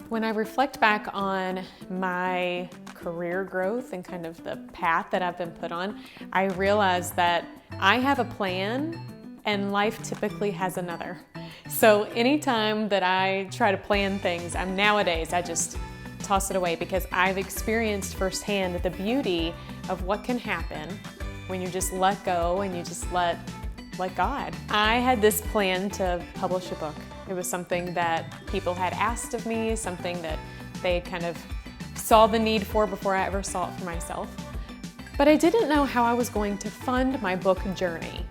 When I reflect back on my career growth and kind of the path that I've been put on, I realize that I have a plan and life typically has another. So anytime that I try to plan things, nowadays I just toss it away because I've experienced firsthand the beauty of what can happen when you just let go and you just let God. I had this plan to publish a book. It was something that people had asked of me, something that they kind of saw the need for before I ever saw it for myself. But I didn't know how I was going to fund my book journey.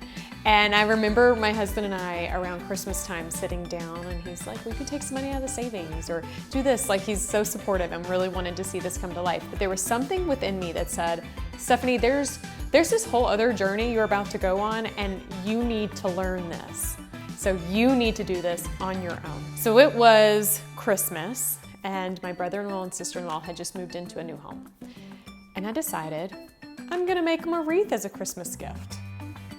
And I remember my husband and I around Christmas time sitting down and he's like, we could take some money out of the savings or do this. Like, he's so supportive and really wanted to see this come to life. But there was something within me that said, Stephanie, there's this whole other journey you're about to go on and you need to learn this. So you need to do this on your own. So it was Christmas and my brother-in-law and sister-in-law had just moved into a new home. And I decided I'm gonna make them a wreath as a Christmas gift.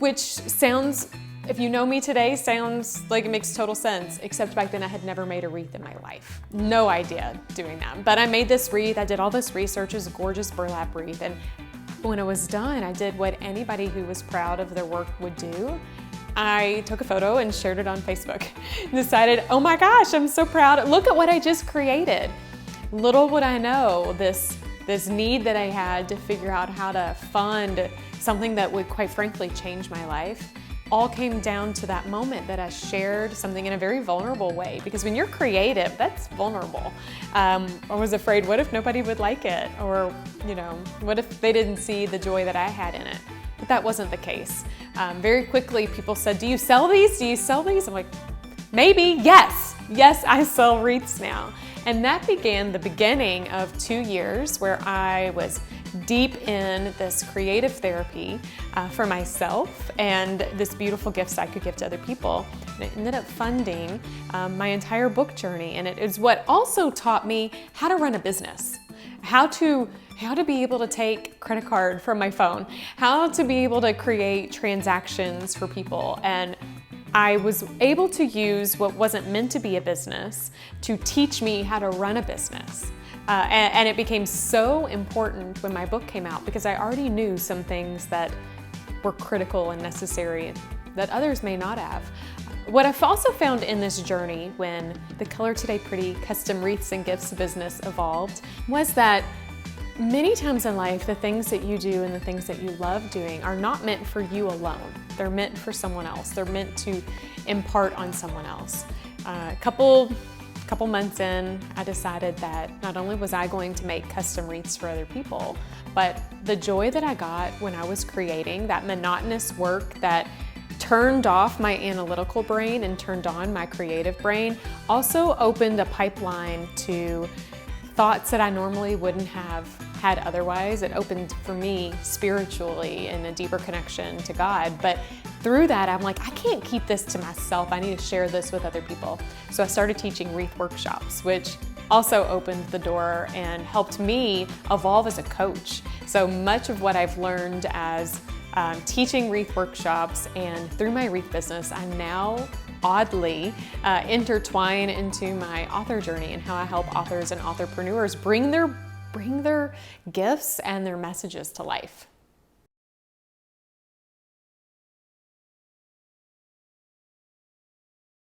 Which sounds, if you know me today, sounds like it makes total sense, except back then I had never made a wreath in my life. No idea doing that. But I made this wreath, I did all this research, it was a gorgeous burlap wreath, and when it was done, I did what anybody who was proud of their work would do. I took a photo and shared it on Facebook. Decided, oh my gosh, I'm so proud. Look at what I just created. Little would I know this need that I had to figure out how to fund something that would quite frankly change my life all came down to that moment that I shared something in a very vulnerable way. Because when you're creative, that's vulnerable. I was afraid, what if nobody would like it? Or, what if they didn't see the joy that I had in it? But that wasn't the case. Very quickly, people said, do you sell these? Do you sell these? I'm like, maybe, yes. Yes, I sell wreaths now. And that began the beginning of 2 years where I was deep in this creative therapy for myself and this beautiful gifts I could give to other people. And it ended up funding my entire book journey. And it is what also taught me how to run a business, how to be able to take credit card from my phone, how to be able to create transactions for people. And I was able to use what wasn't meant to be a business to teach me how to run a business. And it became so important when my book came out because I already knew some things that were critical and necessary that others may not have. What I've also found in this journey when the Color Today Pretty custom wreaths and gifts business evolved was that many times in life, the things that you do and the things that you love doing are not meant for you alone. They're meant for someone else. They're meant to impart on someone else. A couple months in, I decided that not only was I going to make custom wreaths for other people, but the joy that I got when I was creating that monotonous work that turned off my analytical brain and turned on my creative brain also opened a pipeline to thoughts that I normally wouldn't have had otherwise. It opened for me spiritually in a deeper connection to God. But through that, I'm like, I can't keep this to myself. I need to share this with other people. So I started teaching wreath workshops, which also opened the door and helped me evolve as a coach. So much of what I've learned as teaching wreath workshops and through my wreath business, I'm now oddly intertwine into my author journey and how I help authors and entrepreneurs bring their gifts and their messages to life.